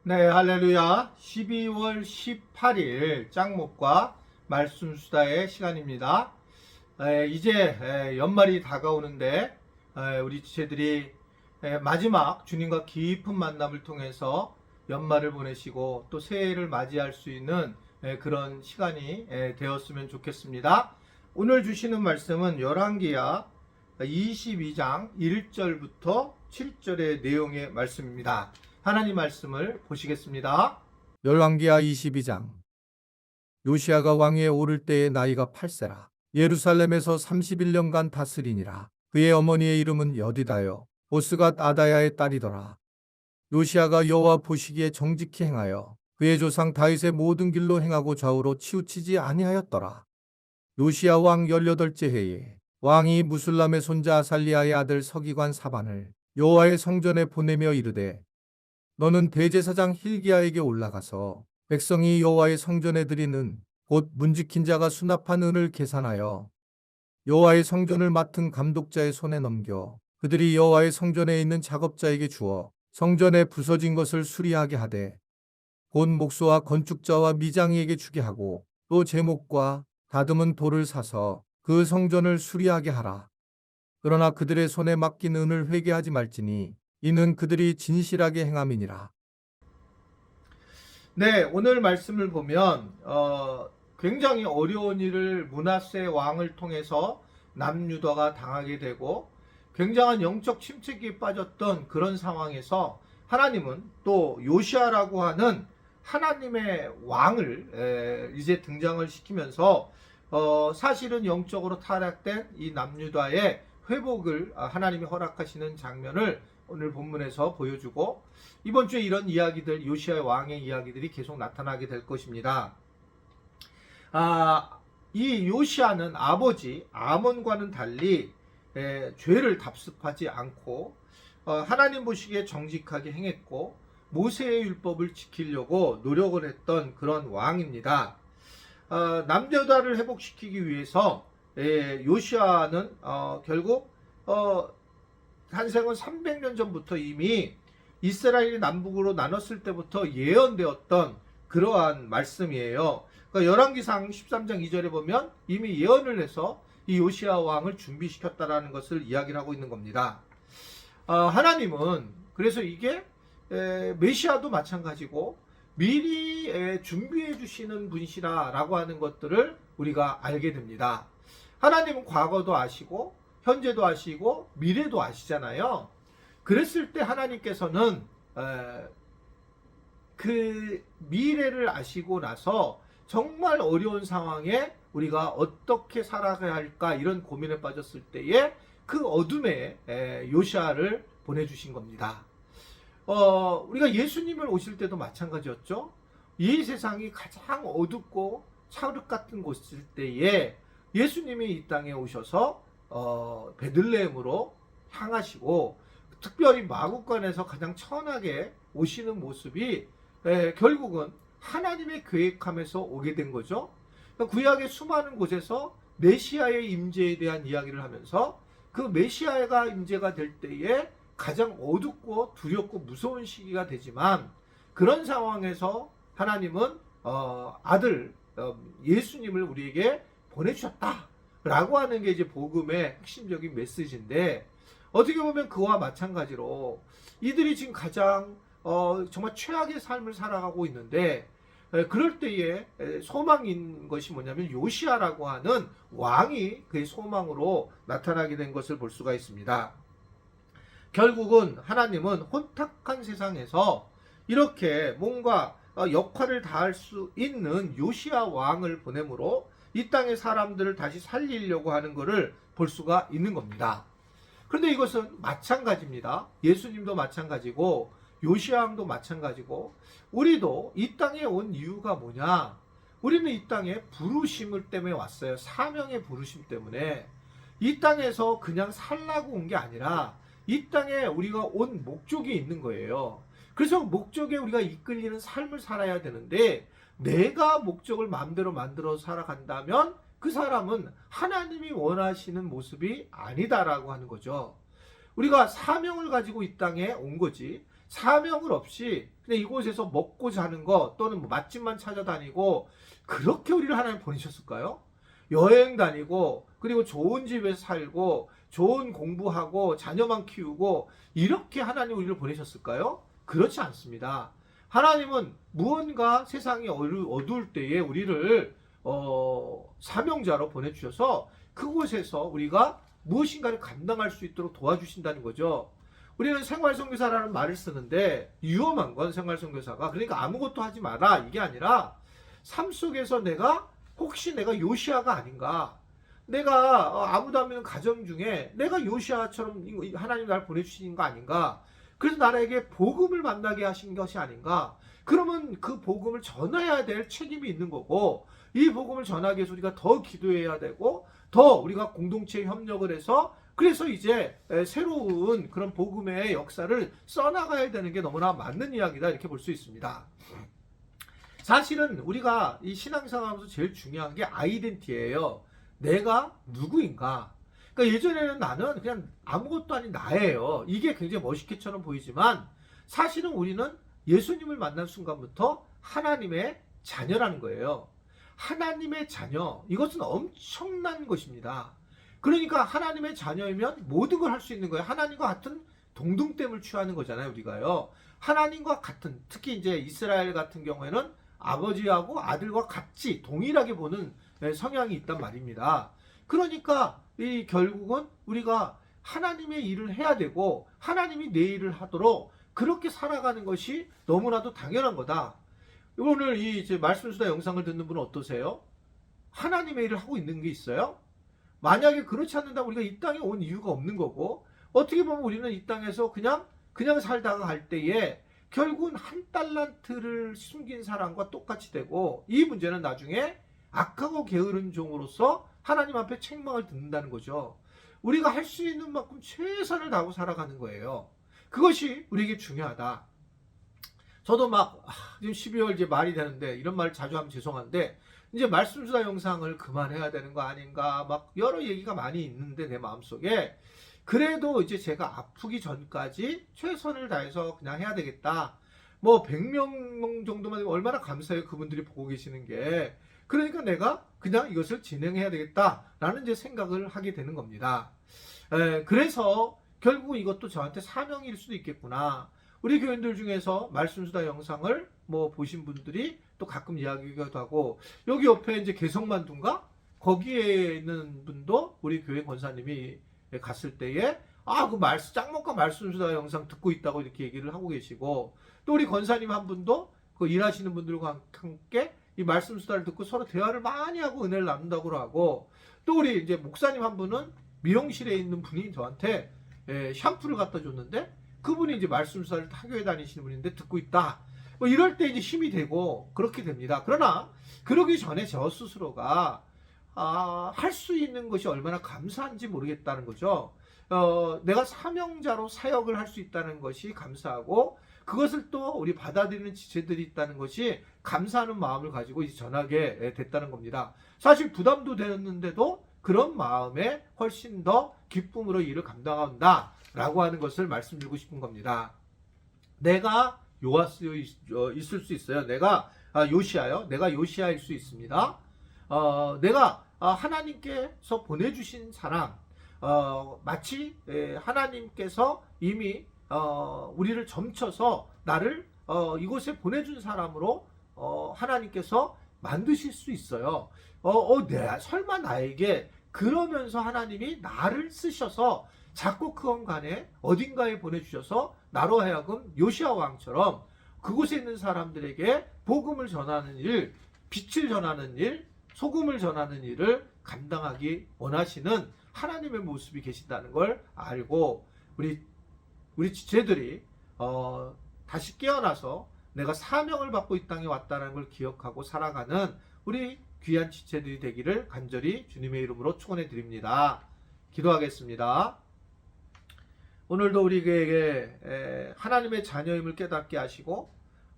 네, 할렐루야. 12월 18일 짱목과 말씀 수다의 시간입니다. 이제 연말이 다가오는데 우리 지체들이 마지막 주님과 깊은 만남을 통해서 연말을 보내시고 또 새해를 맞이할 수 있는 그런 시간이 되었으면 좋겠습니다. 오늘 주시는 말씀은 열왕기야 22장 1절부터 7절의 내용의 말씀입니다. 하나님 말씀을 보시겠습니다. 열왕기하 22장. 요시야가 왕위에 오를 때의 나이가 8세라. 예루살렘에서 31년간 다스리니라. 그의 어머니의 이름은 여디다요 보스가 아다야의 딸이더라. 요시야가 여호와 보시기에 정직히 행하여 그의 조상 다윗의 모든 길로 행하고 좌우로 치우치지 아니하였더라. 요시야 왕 18째 해에 왕이 무술람의 손자 아살리아의 아들 서기관 사반을 여호와의 성전에 보내며 이르되 너는 대제사장 hil기야에게 올라가서 백성이 여호와의 성전에 드리는 곧 문지킨 자가 수납한 은을 계산하여 여호와의 성전을 맡은 감독자의 손에 넘겨 그들이 여호와의 성전에 있는 작업자에게 주어 성전에 부서진 것을 수리하게 하되 곧 목수와 건축자와 미장이에게 주게 하고 또 제목과 다듬은 돌을 사서 그 성전을 수리하게 하라. 그러나 그들의 손에 맡긴 은을 회개하지 말지니 이는 그들이 진실하게 행함이니라. 네, 오늘 말씀을 보면 굉장히 어려운 일을 므낫세 왕을 통해서 남유다가 당하게 되고 굉장한 영적 침체기에 빠졌던 그런 상황에서 하나님은 또 요시아라고 하는 하나님의 왕을 이제 등장을 시키면서 사실은 영적으로 타락된 이 남유다의 회복을 하나님이 허락하시는 장면을 오늘 본문에서 보여주고 이번 주에 이런 이야기들, 요시아 왕의 이야기들이 계속 나타나게 될 것입니다. 이 요시아는 아버지 아몬과는 달리 죄를 답습하지 않고 하나님 보시기에 정직하게 행했고 모세의 율법을 지키려고 노력을 했던 그런 왕입니다. 남유다를 회복시키기 위해서 요시아는 결국 탄생은 300년 전부터 이미 이스라엘이 남북으로 나눴을 때부터 예언되었던 그러한 말씀이에요. 그러니까 열왕기상 13장 2절에 보면 이미 예언을 해서 이 요시아 왕을 준비시켰다라는 것을 이야기를 하고 있는 겁니다. 하나님은 그래서 이게 메시아도 마찬가지고 미리 준비해 주시는 분이시라라고 하는 것들을 우리가 알게 됩니다. 하나님은 과거도 아시고 현재도 아시고 미래도 아시잖아요. 그랬을 때 하나님께서는 그 미래를 아시고 나서 정말 어려운 상황에 우리가 어떻게 살아가야 할까 이런 고민에 빠졌을 때에 그 어둠에 요시아를 보내주신 겁니다. 우리가 예수님을 오실 때도 마찬가지였죠. 이 세상이 가장 어둡고 찰흙 같은 곳일 때에 예수님이 이 땅에 오셔서 베들레헴으로 향하시고 특별히 마국간에서 가장 천하게 오시는 모습이 결국은 하나님의 계획함에서 오게 된 거죠. 구약의 수많은 곳에서 메시아의 임재에 대한 이야기를 하면서 그 메시아가 임재가 될 때에 가장 어둡고 두렵고 무서운 시기가 되지만 그런 상황에서 하나님은 아들 예수님을 우리에게 보내주셨다 라고 하는 게 이제 복음의 핵심적인 메시지인데 어떻게 보면 그와 마찬가지로 이들이 지금 가장 정말 최악의 삶을 살아가고 있는데 그럴 때에 소망인 것이 뭐냐면 요시아라고 하는 왕이 그의 소망으로 나타나게 된 것을 볼 수가 있습니다. 결국은 하나님은 혼탁한 세상에서 이렇게 뭔가 역할을 다할 수 있는 요시아 왕을 보내므로 이 땅의 사람들을 다시 살리려고 하는 것을 볼 수가 있는 겁니다. 그런데 이것은 마찬가지입니다. 예수님도 마찬가지고 요시아 왕도 마찬가지고 우리도 이 땅에 온 이유가 뭐냐? 우리는 이 땅에 부르심을 때문에 왔어요. 사명의 부르심 때문에. 이 땅에서 그냥 살라고 온 게 아니라 이 땅에 우리가 온 목적이 있는 거예요. 그래서 목적에 우리가 이끌리는 삶을 살아야 되는데 내가 목적을 마음대로 만들어 살아간다면 그 사람은 하나님이 원하시는 모습이 아니다라고 하는 거죠. 우리가 사명을 가지고 이 땅에 온 거지 사명을 없이 그냥 이곳에서 먹고 자는 거 또는 뭐 맛집만 찾아다니고 그렇게 우리를 하나님 보내셨을까요? 여행 다니고 그리고 좋은 집에서 살고 좋은 공부하고 자녀만 키우고 이렇게 하나님 우리를 보내셨을까요? 그렇지 않습니다. 하나님은 무언가 세상이 어두울 때에 우리를 사명자로 보내주셔서 그곳에서 우리가 무엇인가를 감당할 수 있도록 도와주신다는 거죠. 우리는 생활선교사라는 말을 쓰는데 위험한 건 생활선교사가 그러니까 아무것도 하지 마라 이게 아니라 삶 속에서 혹시 내가 요시아가 아닌가, 내가 아무도 없는 가정 중에 내가 요시아처럼 하나님 나를 보내주신 거 아닌가, 그래서 나에게 복음을 만나게 하신 것이 아닌가. 그러면 그 복음을 전해야 될 책임이 있는 거고, 이 복음을 전하기 위해서 우리가 더 기도해야 되고 더 우리가 공동체에 협력을 해서 그래서 이제 새로운 그런 복음의 역사를 써나가야 되는 게 너무나 맞는 이야기다 이렇게 볼 수 있습니다. 사실은 우리가 이 신앙생활하면서 제일 중요한 게 아이덴티티예요. 내가 누구인가. 그러니까 예전에는 나는 그냥 아무것도 아닌 나예요. 이게 굉장히 멋있게처럼 보이지만 사실은 우리는 예수님을 만난 순간부터 하나님의 자녀라는 거예요. 하나님의 자녀, 이것은 엄청난 것입니다. 그러니까 하나님의 자녀이면 모든 걸 할 수 있는 거예요. 하나님과 같은 동등됨을 취하는 거잖아요, 우리가요. 하나님과 같은, 특히 이제 이스라엘 같은 경우에는 아버지하고 아들과 같이 동일하게 보는 성향이 있단 말입니다. 그러니까 이 결국은 우리가 하나님의 일을 해야 되고 하나님이 내 일을 하도록 그렇게 살아가는 것이 너무나도 당연한 거다. 오늘 이 이제 말씀수다 영상을 듣는 분은 어떠세요? 하나님의 일을 하고 있는 게 있어요? 만약에 그렇지 않는다면 우리가 이 땅에 온 이유가 없는 거고, 어떻게 보면 우리는 이 땅에서 그냥 살다가 갈 때에 결국은 한 달란트를 숨긴 사람과 똑같이 되고, 이 문제는 나중에 악하고 게으른 종으로서 하나님 앞에 책망을 듣는다는 거죠. 우리가 할 수 있는 만큼 최선을 다하고 살아가는 거예요. 그것이 우리에게 중요하다. 저도 지금 12월 이제 말이 되는데 이런 말 자주 하면 죄송한데, 이제 말씀수다 영상을 그만해야 되는 거 아닌가 여러 얘기가 많이 있는데 내 마음속에 그래도 이제 제가 아프기 전까지 최선을 다해서 그냥 해야 되겠다. 100명 정도만 되면 얼마나 감사해요. 그분들이 보고 계시는 게. 그러니까 내가 그냥 이것을 진행해야 되겠다라는 이제 생각을 하게 되는 겁니다. 그래서 결국 이것도 저한테 사명일 수도 있겠구나. 우리 교인들 중에서 말씀수다 영상을 보신 분들이 또 가끔 이야기기도 하고, 여기 옆에 이제 개성만두인가? 거기에 있는 분도 우리 교회 권사님이 갔을 때에 그 짱먹과 말씀수다 영상 듣고 있다고 이렇게 얘기를 하고 계시고, 또 우리 권사님 한 분도 그 일하시는 분들과 함께 이 말씀수다를 듣고 서로 대화를 많이 하고 은혜를 나눈다고 하고, 또 우리 이제 목사님 한 분은 미용실에 있는 분이 저한테 샴푸를 갖다 줬는데 그분이 이제 말씀수다를 학교에 다니시는 분인데 듣고 있다. 이럴 때 이제 힘이 되고 그렇게 됩니다. 그러나 그러기 전에 저 스스로가 할 수 있는 것이 얼마나 감사한지 모르겠다는 거죠. 내가 사명자로 사역을 할 수 있다는 것이 감사하고, 그것을 또 우리 받아들이는 지체들이 있다는 것이 감사하는 마음을 가지고 이제 전하게 됐다는 겁니다. 사실 부담도 되었는데도 그런 마음에 훨씬 더 기쁨으로 일을 감당한다 라고 하는 것을 말씀드리고 싶은 겁니다. 내가 요아스 있을 수 있어요. 내가 요시아요. 내가 요시아일 수 있습니다. 내가 하나님께서 보내주신 사람, 마치 하나님께서 이미 우리를 점쳐서 나를 이곳에 보내준 사람으로 하나님께서 만드실 수 있어요. 설마 나에게 그러면서 하나님이 나를 쓰셔서 작곡한 간에 어딘가에 보내주셔서 나로 하여금 요시아 왕처럼 그곳에 있는 사람들에게 복음을 전하는 일, 빛을 전하는 일, 소금을 전하는 일을 감당하기 원하시는 하나님의 모습이 계신다는 걸 알고, 우리 지체들이 다시 깨어나서 내가 사명을 받고 이 땅에 왔다는 걸 기억하고 살아가는 우리 귀한 지체들이 되기를 간절히 주님의 이름으로 축원해 드립니다. 기도하겠습니다. 오늘도 우리에게 하나님의 자녀임을 깨닫게 하시고,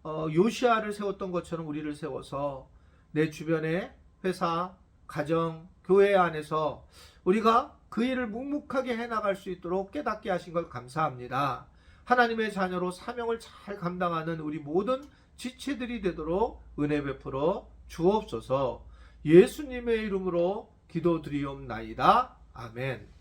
요시아를 세웠던 것처럼 우리를 세워서 내 주변의 회사, 가정, 교회 안에서 우리가 그 일을 묵묵하게 해나갈 수 있도록 깨닫게 하신 걸 감사합니다. 하나님의 자녀로 사명을 잘 감당하는 우리 모든 지체들이 되도록 은혜 베풀어 주옵소서. 예수님의 이름으로 기도드리옵나이다. 아멘.